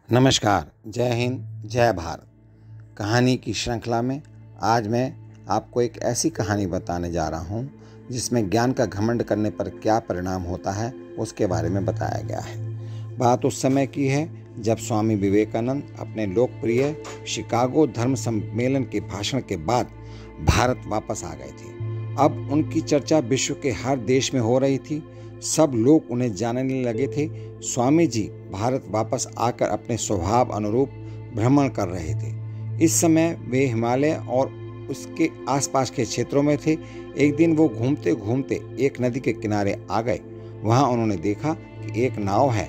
नमस्कार, जय हिंद, जय भारत। कहानी की श्रृंखला में आज मैं आपको एक ऐसी कहानी बताने जा रहा हूँ जिसमें ज्ञान का घमंड करने पर क्या परिणाम होता है उसके बारे में बताया गया है। बात उस समय की है जब स्वामी विवेकानंद अपने लोकप्रिय शिकागो धर्म सम्मेलन के भाषण के बाद भारत वापस आ गए थे। अब उनकी चर्चा विश्व के हर देश में हो रही थी। सब लोग उन्हें जानने लगे थे। स्वामी जी भारत वापस आकर अपने स्वभाव अनुरूप भ्रमण कर रहे थे। इस समय वे हिमालय और उसके आसपास के क्षेत्रों में थे। एक दिन वो घूमते घूमते एक नदी के किनारे आ गए। वहां उन्होंने देखा कि एक नाव है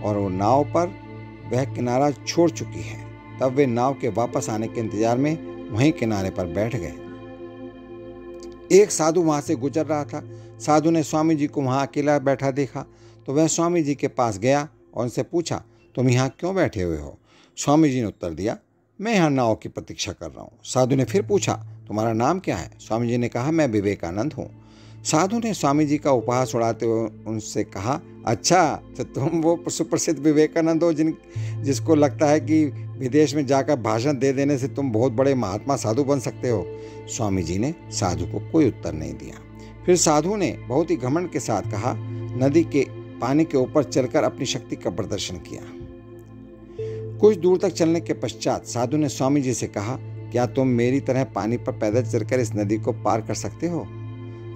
और वो नाव पर वह किनारा छोड़ चुकी है। तब वे नाव के वापस आने के इंतजार में वहीं किनारे पर बैठ गए। एक साधु वहां से गुजर रहा था। साधु ने स्वामी जी को वहां अकेला बैठा देखा तो वह स्वामी जी के पास गया और उनसे पूछा, तुम यहाँ क्यों बैठे हुए हो? स्वामी जी ने उत्तर दिया, मैं यहाँ नाव की प्रतीक्षा कर रहा हूँ। साधु ने फिर पूछा, तुम्हारा नाम क्या है? स्वामी जी ने कहा, मैं विवेकानंद हूँ। साधु ने स्वामी जी का उपहास उड़ाते हुए उनसे कहा, अच्छा तो तुम वो सुप्रसिद्ध विवेकानंद हो जिसको लगता है कि विदेश में जाकर भाषण दे देने से तुम बहुत बड़े महात्मा साधु बन सकते हो। स्वामी जी ने साधु को कोई उत्तर नहीं दिया। फिर साधु ने बहुत ही घमंड के साथ कहा, नदी के पानी के ऊपर चलकर अपनी शक्ति का प्रदर्शन किया। कुछ दूर तक चलने के पश्चात साधु ने स्वामी जी से कहा, क्या तुम मेरी तरह पानी पर पैदल चलकर इस नदी को पार कर सकते हो?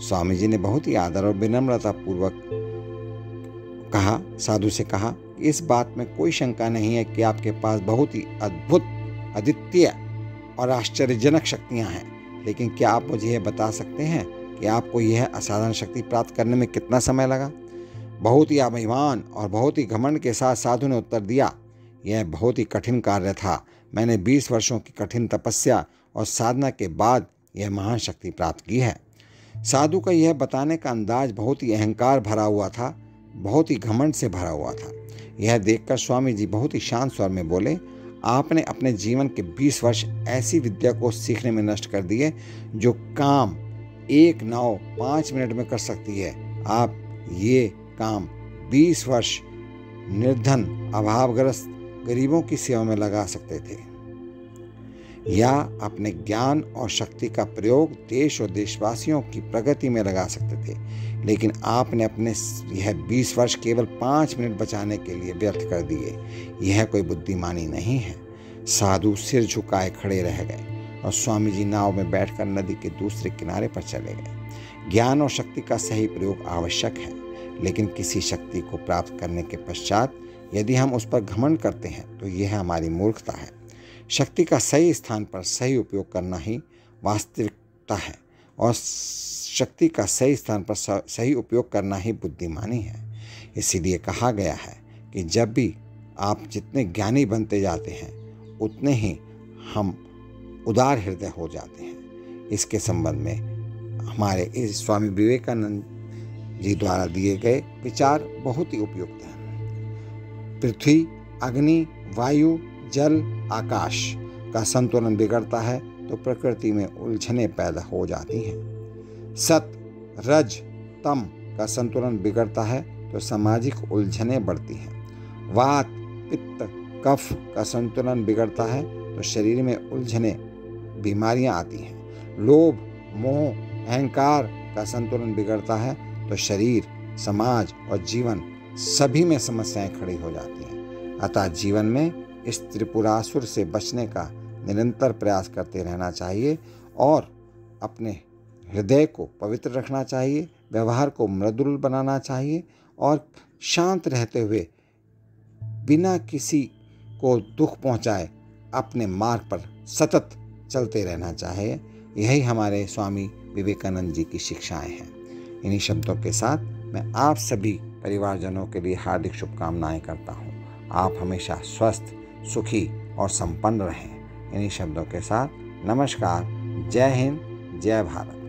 स्वामी जी ने बहुत ही आदर और विनम्रता पूर्वक साधु से कहा, इस बात में कोई शंका नहीं है कि आपके पास बहुत ही अद्भुत, अद्वितीय और आश्चर्यजनक शक्तियां हैं, लेकिन क्या आप मुझे यह बता सकते हैं कि आपको यह असाधारण शक्ति प्राप्त करने में कितना समय लगा? बहुत ही अभिमान और बहुत ही घमंड के साथ साधु ने उत्तर दिया, यह बहुत ही कठिन कार्य था। मैंने 20 वर्षों की कठिन तपस्या और साधना के बाद यह महान शक्ति प्राप्त की है। साधु का यह बताने का अंदाज बहुत ही अहंकार भरा हुआ था, बहुत ही घमंड से भरा हुआ था। यह देखकर स्वामी जी बहुत ही शांत स्वर में बोले, आपने अपने जीवन के 20 वर्ष ऐसी विद्या को सीखने में नष्ट कर दिए जो काम एक नाव 5 मिनट में कर सकती है। आप ये काम 20 वर्ष निर्धन, अभावग्रस्त गरीबों की सेवा में लगा सकते थे, या अपने ज्ञान और शक्ति का प्रयोग देश और देशवासियों की प्रगति में लगा सकते थे, लेकिन आपने अपने यह 20 वर्ष केवल 5 मिनट बचाने के लिए व्यर्थ कर दिए। यह कोई बुद्धिमानी नहीं है। साधु सिर झुकाए खड़े रह गए और स्वामी जी नाव में बैठकर नदी के दूसरे किनारे पर चले गए। ज्ञान और शक्ति का सही प्रयोग आवश्यक है, लेकिन किसी शक्ति को प्राप्त करने के पश्चात यदि हम उस पर घमंड करते हैं तो यह हमारी मूर्खता है। शक्ति का सही स्थान पर सही उपयोग करना ही वास्तविकता है, और शक्ति का सही स्थान पर सही उपयोग करना ही बुद्धिमानी है। इसीलिए कहा गया है कि जब भी आप जितने ज्ञानी बनते जाते हैं उतने ही हम उदार हृदय हो जाते हैं। इसके संबंध में हमारे इस स्वामी विवेकानंद जी द्वारा दिए गए विचार बहुत ही उपयुक्त हैं। पृथ्वी, अग्नि, वायु, जल, आकाश का संतुलन बिगड़ता है तो प्रकृति में उलझनें पैदा हो जाती हैं। सत, रज, तम का संतुलन बिगड़ता है तो सामाजिक उलझनें बढ़ती हैं। वात, पित्त, कफ का संतुलन बिगड़ता है तो शरीर में उलझनें, बीमारियां आती हैं। लोभ, मोह, अहंकार का संतुलन बिगड़ता है तो शरीर, समाज और जीवन सभी में समस्याएं खड़ी हो जाती हैं। अतः जीवन में इस त्रिपुरासुर से बचने का निरंतर प्रयास करते रहना चाहिए और अपने हृदय को पवित्र रखना चाहिए, व्यवहार को मृदुल बनाना चाहिए और शांत रहते हुए बिना किसी को दुख पहुंचाए अपने मार्ग पर सतत चलते रहना चाहिए। यही हमारे स्वामी विवेकानंद जी की शिक्षाएं हैं। इन्हीं शब्दों के साथ मैं आप सभी परिवारजनों के लिए हार्दिक शुभकामनाएं करता हूं। आप हमेशा स्वस्थ, सुखी और संपन्न रहें। इन्हीं शब्दों के साथ नमस्कार, जय हिंद, जय भारत।